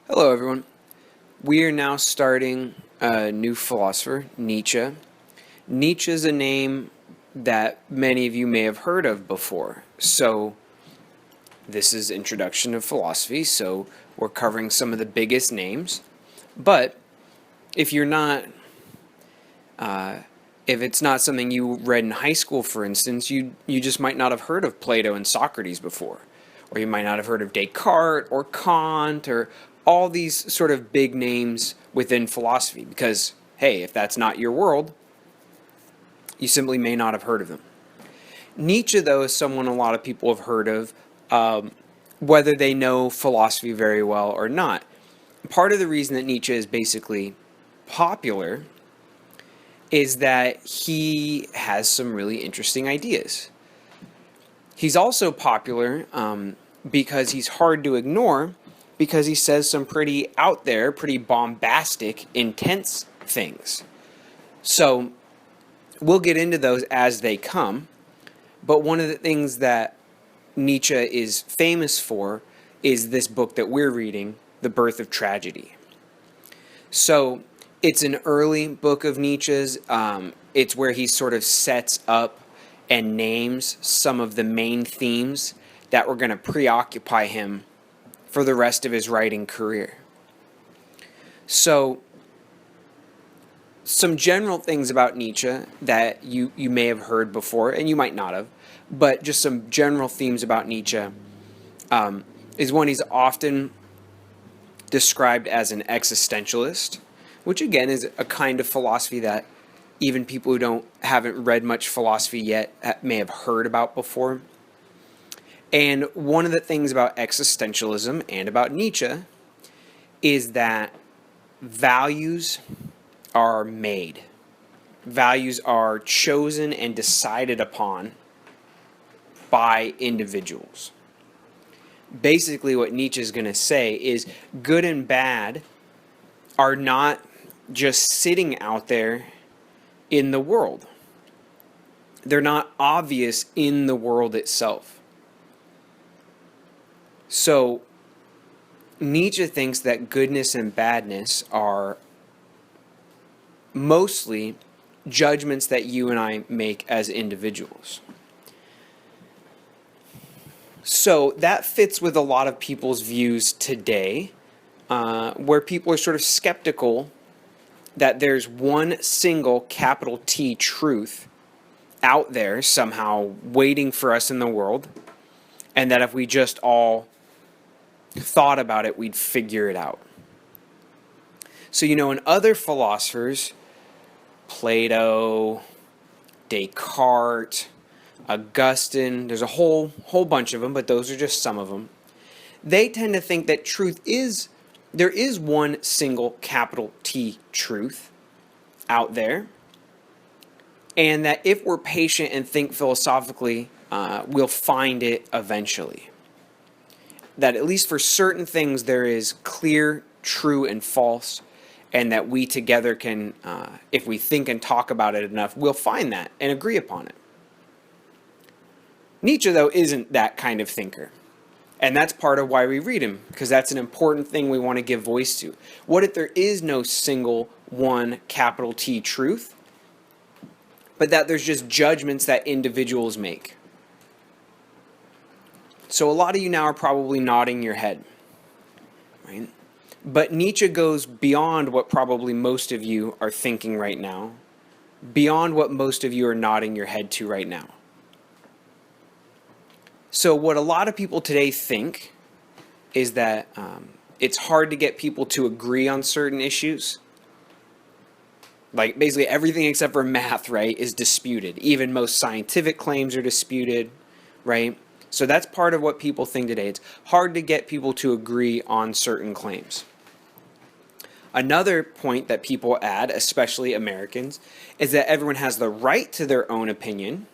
Hello, everyone. We are now starting a new philosopher, Nietzsche. Nietzsche is a name that many of you may have heard of before. So, this is Introduction to Philosophy, so we're covering some of the biggest names. But if you're not, if it's not something you read in high school, for instance, you just might not have heard of Plato and Socrates before. Or you might not have heard of Descartes or Kant or all these sort of big names within philosophy because, hey, if that's not your world, you simply may not have heard of them. Nietzsche, though, is someone a lot of people have heard of, whether they know philosophy very well or not. Part of the reason that Nietzsche is basically popular is that he has some really interesting ideas. He's also popular because he's hard to ignore because he says some pretty out there, pretty bombastic, intense things. So we'll get into those as they come. But one of the things that Nietzsche is famous for is this book that we're reading, The Birth of Tragedy. So it's an early book of Nietzsche's. It's where he sort of sets up and names some of the main themes that were going to preoccupy him for the rest of his writing career. So, some general things about Nietzsche that you may have heard before, and you might not have, but just some general themes about Nietzsche is one, he's often described as an existentialist, which again is a kind of philosophy that even people who haven't read much philosophy yet may have heard about before. And one of the things about existentialism and about Nietzsche is that values are made. Values are chosen and decided upon by individuals. Basically, what Nietzsche is going to say is good and bad are not just sitting out there in the world. They're not obvious in the world itself. So, Nietzsche thinks that goodness and badness are mostly judgments that you and I make as individuals. So, that fits with a lot of people's views today, where people are sort of skeptical that there's one single capital T truth out there somehow waiting for us in the world, and that if we just all thought about it, we'd figure it out. So, in other philosophers, Plato, Descartes, Augustine, there's a whole bunch of them, but those are just some of them. They tend to think that there is one single capital T truth out there, and that if we're patient and think philosophically, we'll find it eventually. That at least for certain things there is clear, true, and false, and that we together can, if we think and talk about it enough, we'll find that and agree upon it. Nietzsche, though, isn't that kind of thinker. And that's part of why we read him, because that's an important thing we want to give voice to. What if there is no single one capital T truth, but that there's just judgments that individuals make? So a lot of you now are probably nodding your head, right? But Nietzsche goes beyond what probably most of you are thinking right now, beyond what most of you are nodding your head to right now. So what a lot of people today think is that it's hard to get people to agree on certain issues. Like basically everything except for math, right, is disputed. Even most scientific claims are disputed, right? So that's part of what people think today. It's hard to get people to agree on certain claims. Another point that people add, especially Americans, is that everyone has the right to their own opinion.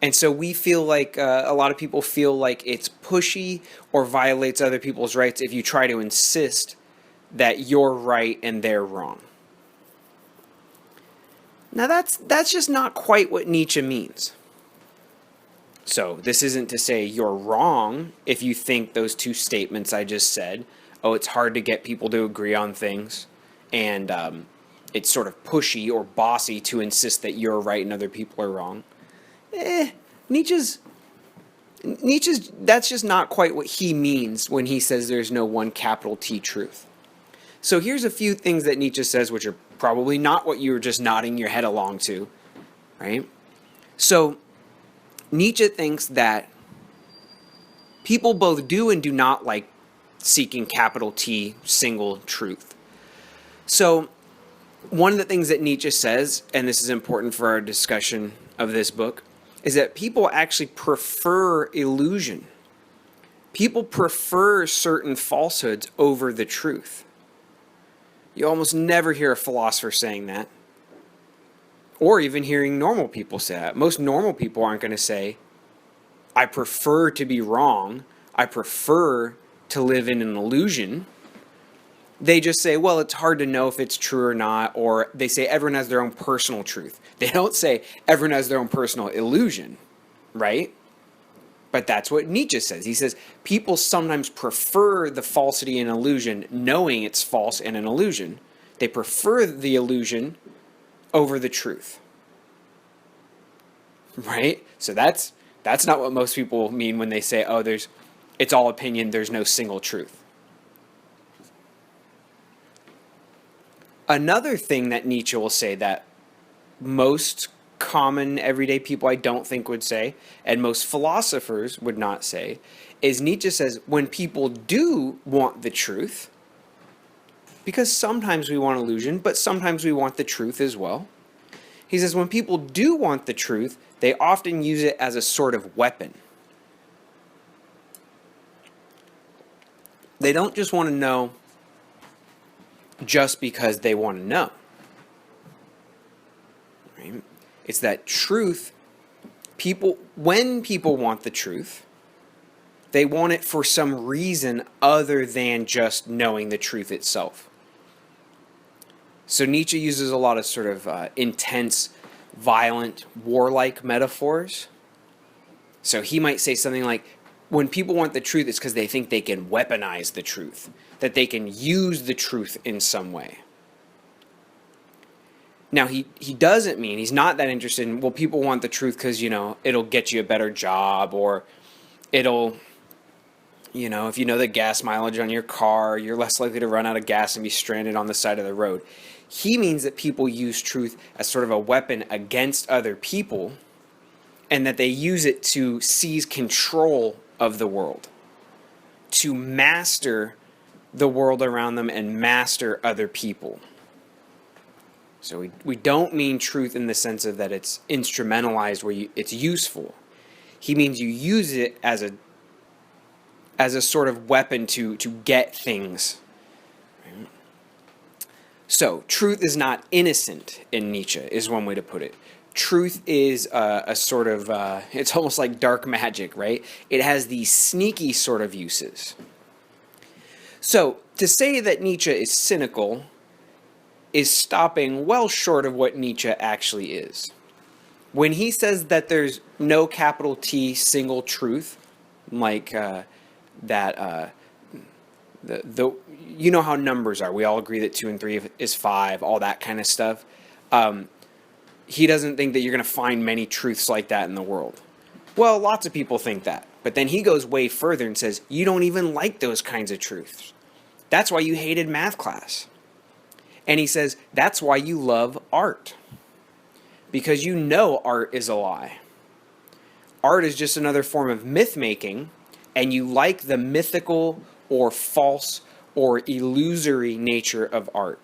And so we feel like, a lot of people feel like it's pushy or violates other people's rights if you try to insist that you're right and they're wrong. Now that's just not quite what Nietzsche means. So this isn't to say you're wrong if you think those two statements I just said. oh, it's hard to get people to agree on things, and it's sort of pushy or bossy to insist that you're right and other people are wrong. Nietzsche's that's just not quite what he means when he says there's no one capital T truth. So here's a few things that Nietzsche says which are probably not what you were just nodding your head along to, right? So Nietzsche thinks that people both do and do not like seeking capital T single truth. So one of the things that Nietzsche says, and this is important for our discussion of this book, is that people actually prefer illusion. People prefer certain falsehoods over the truth. You almost never hear a philosopher saying that, or even hearing normal people say that. Most normal people aren't going to say, I prefer to be wrong, I prefer to live in an illusion. They just say, well, it's hard to know if it's true or not, or they say everyone has their own personal truth. They don't say everyone has their own personal illusion, right? But that's what Nietzsche says. He says people sometimes prefer the falsity and illusion, knowing it's false and an illusion. They prefer the illusion over the truth, right? So that's not what most people mean when they say, oh, it's all opinion, there's no single truth. Another thing that Nietzsche will say that most common everyday people I don't think would say, and most philosophers would not say, is Nietzsche says when people do want the truth, because sometimes we want illusion, but sometimes we want the truth as well. He says when people do want the truth, they often use it as a sort of weapon. They don't just want to know just because they want to know. Right? It's that truth, when people want the truth, they want it for some reason other than just knowing the truth itself. So Nietzsche uses a lot of sort of intense, violent, warlike metaphors. So he might say something like, when people want the truth, it's because they think they can weaponize the truth, that they can use the truth in some way. Now, he doesn't mean, he's not that interested in, well, people want the truth because, it'll get you a better job, or it'll, if you know the gas mileage on your car, you're less likely to run out of gas and be stranded on the side of the road. He means that people use truth as sort of a weapon against other people, and that they use it to seize control of the world, to master the world around them and master other people. So we don't mean truth in the sense of that it's instrumentalized where it's useful. He means you use it as a sort of weapon to get things. So truth is not innocent in Nietzsche, is one way to put it. Truth is a sort of, it's almost like dark magic, right? It has these sneaky sort of uses. So to say that Nietzsche is cynical is stopping well short of what Nietzsche actually is. When he says that there's no capital T single truth, like you know how numbers are. We all agree that 2 and 3 is 5, all that kind of stuff. He doesn't think that you're going to find many truths like that in the world. Well, lots of people think that. But then he goes way further and says, you don't even like those kinds of truths. That's why you hated math class. And he says, that's why you love art. Because you know art is a lie. Art is just another form of myth-making, and you like the mythical or false or illusory nature of art.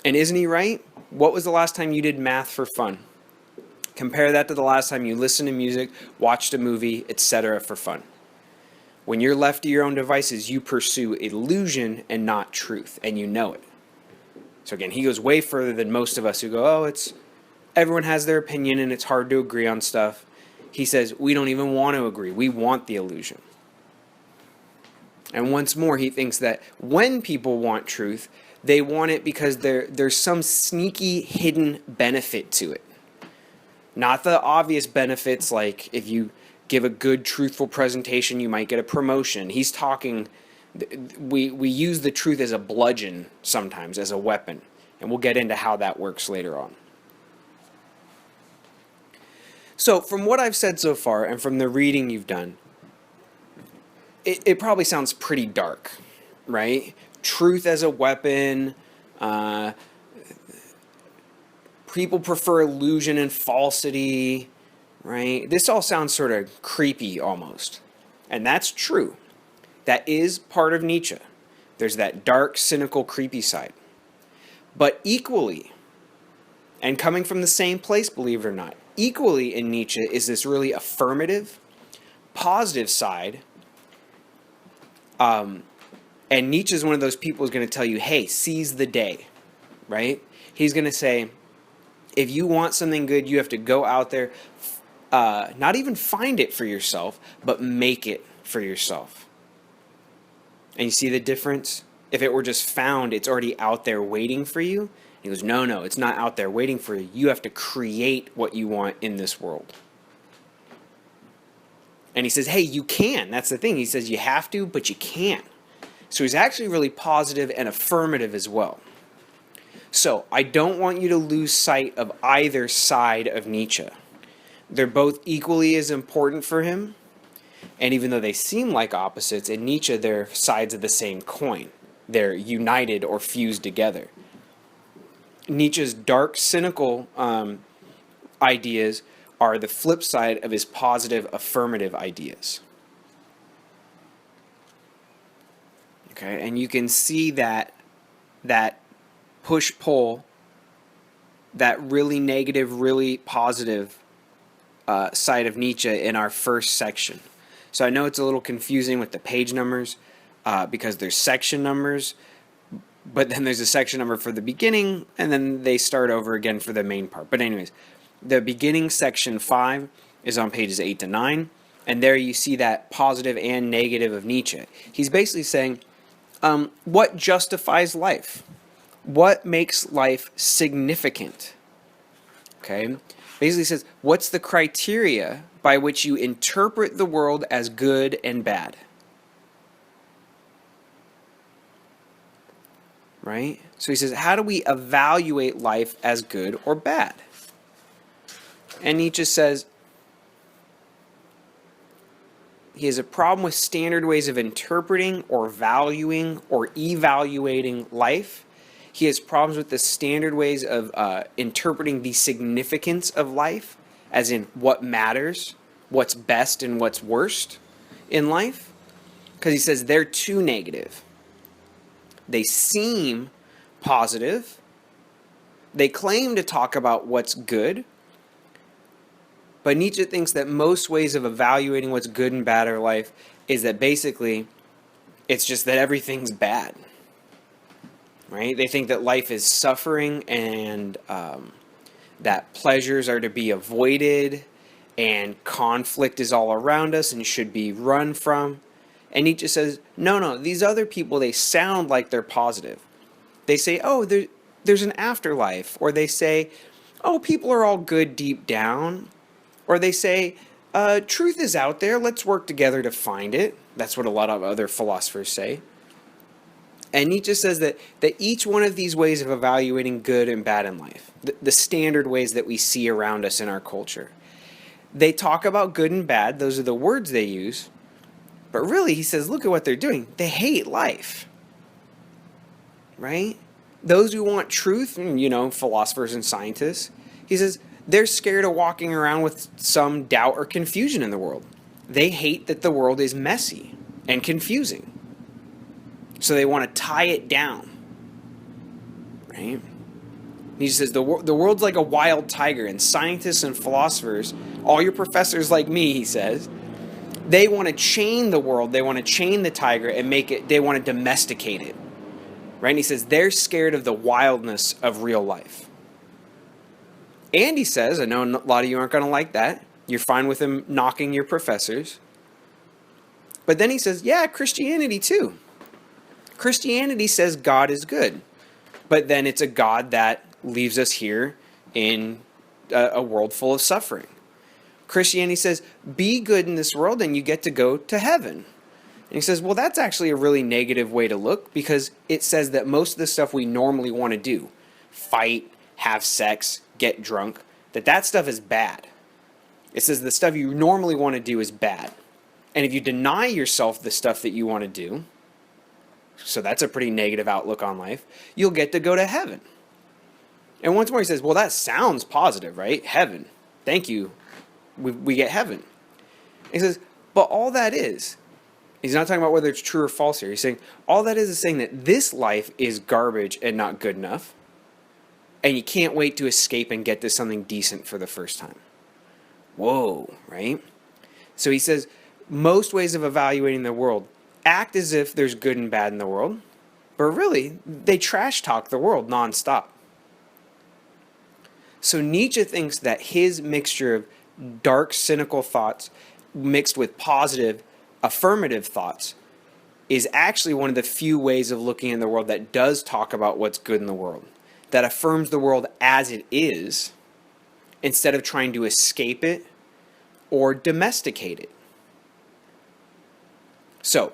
And isn't he right? What was the last time you did math for fun? Compare that to the last time you listened to music, watched a movie, etc. for fun. When you're left to your own devices, you pursue illusion and not truth, and you know it. So again, he goes way further than most of us who go, everyone has their opinion and it's hard to agree on stuff. He says, we don't even want to agree. We want the illusion. And once more, he thinks that when people want truth, they want it because there's some sneaky hidden benefit to it. Not the obvious benefits like if you give a good, truthful presentation, you might get a promotion. He's talking We use the truth as a bludgeon sometimes, as a weapon. And we'll get into how that works later on. So from what I've said so far and from the reading you've done, it probably sounds pretty dark, right? Truth as a weapon. People prefer illusion and falsity, right? This all sounds sort of creepy almost. And that's true. That is part of Nietzsche. There's that dark, cynical, creepy side. But equally, and coming from the same place, believe it or not, equally in Nietzsche is this really affirmative, positive side. And Nietzsche is one of those people who's going to tell you, hey, seize the day, right? He's going to say, if you want something good, you have to go out there, not even find it for yourself, but make it for yourself. And you see the difference? If it were just found, it's already out there waiting for you. He goes, no, it's not out there waiting for you. You have to create what you want in this world. And he says, hey, you can. That's the thing. He says you have to, but you can. So he's actually really positive and affirmative as well. So I don't want you to lose sight of either side of Nietzsche. They're both equally as important for him. And even though they seem like opposites, in Nietzsche they're sides of the same coin. They're united or fused together. Nietzsche's dark, cynical ideas are the flip side of his positive, affirmative ideas. Okay, and you can see that push-pull, that really negative, really positive side of Nietzsche in our first section. So I know it's a little confusing with the page numbers because there's section numbers, but then there's a section number for the beginning, and then they start over again for the main part. But anyways, the beginning section 5 is on pages 8 to 9, and there you see that positive and negative of Nietzsche. He's basically saying, what justifies life? What makes life significant? Okay? Basically says, what's the criteria by which you interpret the world as good and bad? Right? So he says, how do we evaluate life as good or bad? And Nietzsche says, he has a problem with standard ways of interpreting or valuing or evaluating life. He has problems with the standard ways of interpreting the significance of life, as in what matters, what's best and what's worst in life. Because he says they're too negative. They seem positive. They claim to talk about what's good. But Nietzsche thinks that most ways of evaluating what's good and bad in life is that basically it's just that everything's bad. Right? They think that life is suffering and that pleasures are to be avoided and conflict is all around us and should be run from. And Nietzsche says, no, these other people, they sound like they're positive. They say, oh, there's an afterlife. Or they say, oh, people are all good deep down. Or they say, truth is out there, let's work together to find it. That's what a lot of other philosophers say. And Nietzsche says that each one of these ways of evaluating good and bad in life, the standard ways that we see around us in our culture, they talk about good and bad, those are the words they use, but really, he says, look at what they're doing. They hate life. Right? Those who want truth, philosophers and scientists, he says, they're scared of walking around with some doubt or confusion in the world. They hate that the world is messy and confusing. So they want to tie it down. Right? He says the world's like a wild tiger, and scientists and philosophers, all your professors like me, he says, they want to chain the world, they want to chain the tiger and they want to domesticate it. Right? And he says they're scared of the wildness of real life. And he says, I know a lot of you aren't going to like that. You're fine with him knocking your professors. But then he says, yeah, Christianity too. Christianity says God is good. But then it's a God that leaves us here in a world full of suffering. Christianity says, be good in this world and you get to go to heaven. And he says, well, that's actually a really negative way to look, because it says that most of the stuff we normally want to do, fight, have sex, get drunk, that stuff is bad. It says the stuff you normally want to do is bad. And if you deny yourself the stuff that you want to do, so that's a pretty negative outlook on life, you'll get to go to heaven. And once more he says, well, that sounds positive, right? Heaven. Thank you. We get heaven. And he says, but all that is, he's not talking about whether it's true or false here. He's saying, all that is saying that this life is garbage and not good enough. And you can't wait to escape and get to something decent for the first time. Whoa, right? So he says, most ways of evaluating the world act as if there's good and bad in the world, but really, they trash talk the world nonstop. So Nietzsche thinks that his mixture of dark, cynical thoughts mixed with positive, affirmative thoughts is actually one of the few ways of looking at the world that does talk about what's good in the world, that affirms the world as it is, instead of trying to escape it or domesticate it. So,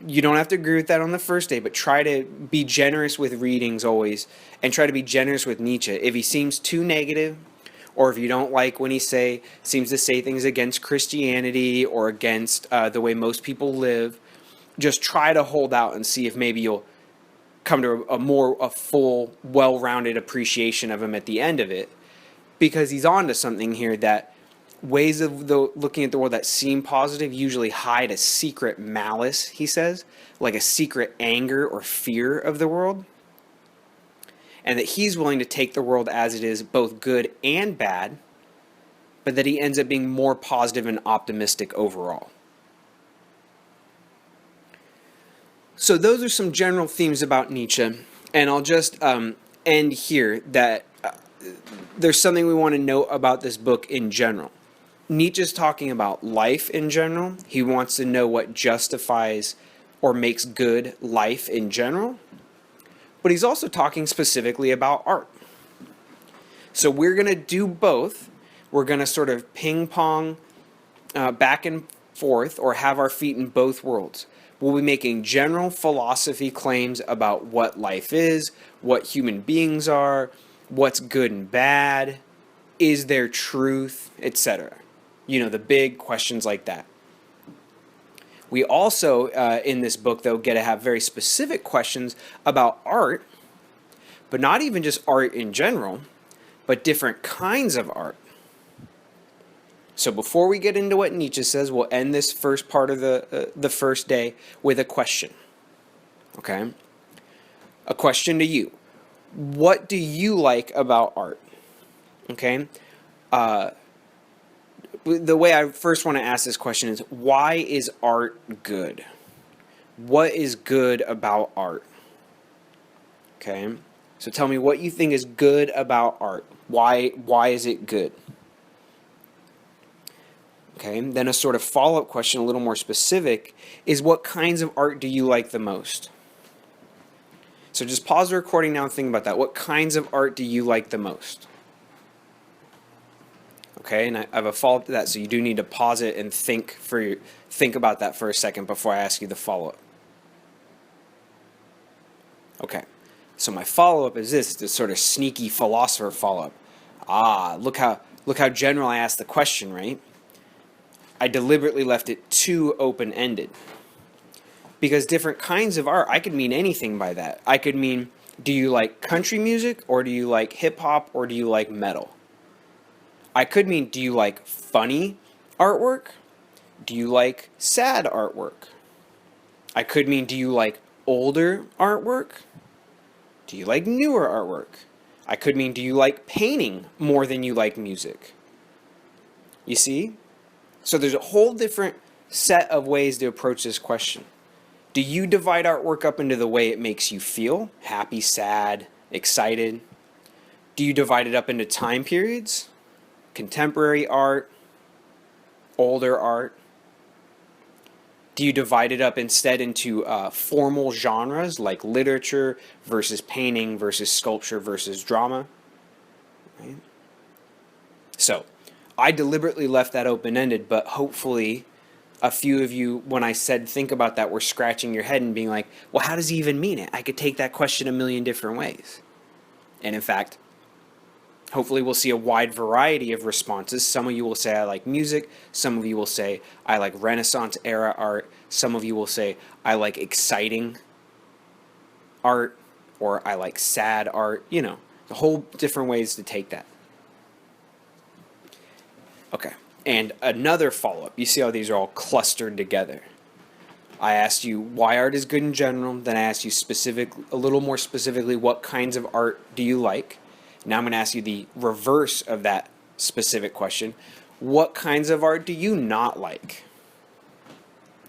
you don't have to agree with that on the first day, but try to be generous with readings always, and try to be generous with Nietzsche. If he seems too negative, or if you don't like when he seems to say things against Christianity or against the way most people live, just try to hold out and see if maybe you'll come to a full, well-rounded appreciation of him at the end of it, because he's on to something here, that ways of looking at the world that seem positive usually hide a secret malice, he says, like a secret anger or fear of the world, and that he's willing to take the world as it is, both good and bad, but that he ends up being more positive and optimistic overall. So those are some general themes about Nietzsche, and I'll just end here that there's something we want to note about this book in general. Nietzsche's talking about life in general. He wants to know what justifies or makes good life in general. But he's also talking specifically about art. So we're going to do both. We're going to sort of ping pong back and forth, or have our feet in both worlds. We'll be making general philosophy claims about what life is, what human beings are, what's good and bad, is there truth, etc. You know, the big questions like that. We also, in this book, though, get to have very specific questions about art, but not even just art in general, but different kinds of art. So before we get into what Nietzsche says, we'll end this first part of the first day with a question. Okay? A question to you. What do you like about art? Okay? The way I first want to ask this question is, why is art good? What is good about art? Okay? So tell me what you think is good about art. Why is it good? Okay, then a sort of follow-up question, a little more specific, is what kinds of art do you like the most? So just pause the recording now and think about that. What kinds of art do you like the most? Okay, and I have a follow-up to that, so you do need to pause it and think about that for a second before I ask you the follow-up. Okay, so my follow-up is this sort of sneaky philosopher follow-up. Look how general I asked the question, right? I deliberately left it too open-ended. Because different kinds of art, I could mean anything by that. I could mean, do you like country music, or do you like hip-hop, or do you like metal? I could mean, do you like funny artwork? Do you like sad artwork? I could mean, do you like older artwork? Do you like newer artwork? I could mean, do you like painting more than you like music? You see? So there's a whole different set of ways to approach this question. Do you divide artwork up into the way it makes you feel? Happy, sad, excited? Do you divide it up into time periods? Contemporary art, older art? Do you divide it up instead into formal genres like literature versus painting versus sculpture versus drama? Right? So, I deliberately left that open-ended, but hopefully a few of you, when I said think about that, were scratching your head and being like, well, how does he even mean it? I could take that question a million different ways. And in fact, hopefully we'll see a wide variety of responses. Some of you will say, I like music. Some of you will say, I like Renaissance era art. Some of you will say, I like exciting art, or I like sad art. You know, the whole different ways to take that. Okay. And another follow-up. You see how these are all clustered together. I asked you why art is good in general. Then I asked you a little more specifically, what kinds of art do you like? Now I'm going to ask you the reverse of that specific question. What kinds of art do you not like?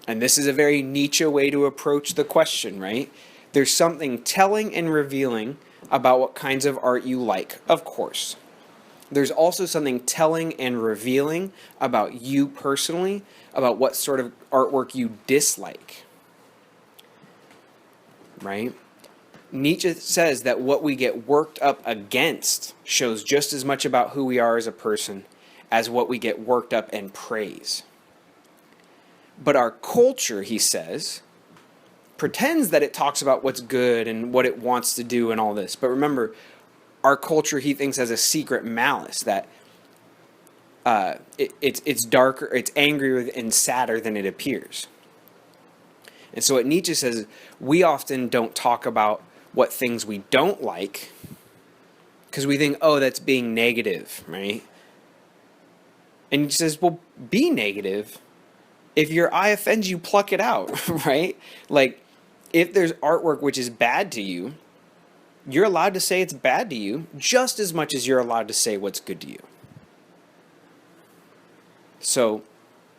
And this is a very Nietzsche way to approach the question, right? There's something telling and revealing about what kinds of art you like, of course. There's also something telling and revealing about you personally, about what sort of artwork you dislike, right? Nietzsche says that what we get worked up against shows just as much about who we are as a person as what we get worked up and praise. But our culture, he says, pretends that it talks about what's good and what it wants to do and all this. But remember, our culture, he thinks, has a secret malice that it's darker, it's angrier and sadder than it appears. And so what Nietzsche says, we often don't talk about what things we don't like because we think, oh, that's being negative, right? And he says, well, be negative. If your eye offends you, pluck it out, right? Like, if there's artwork which is bad to you, you're allowed to say it's bad to you just as much as you're allowed to say what's good to you. So,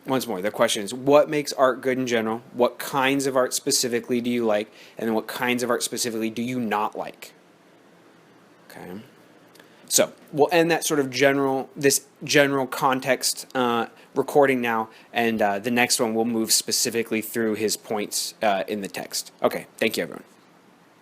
once more, the question is, what makes art good in general? What kinds of art specifically do you like? And then what kinds of art specifically do you not like? Okay. So, we'll end that sort of this general context recording now, and the next one we'll move specifically through his points in the text. Okay, thank you, everyone.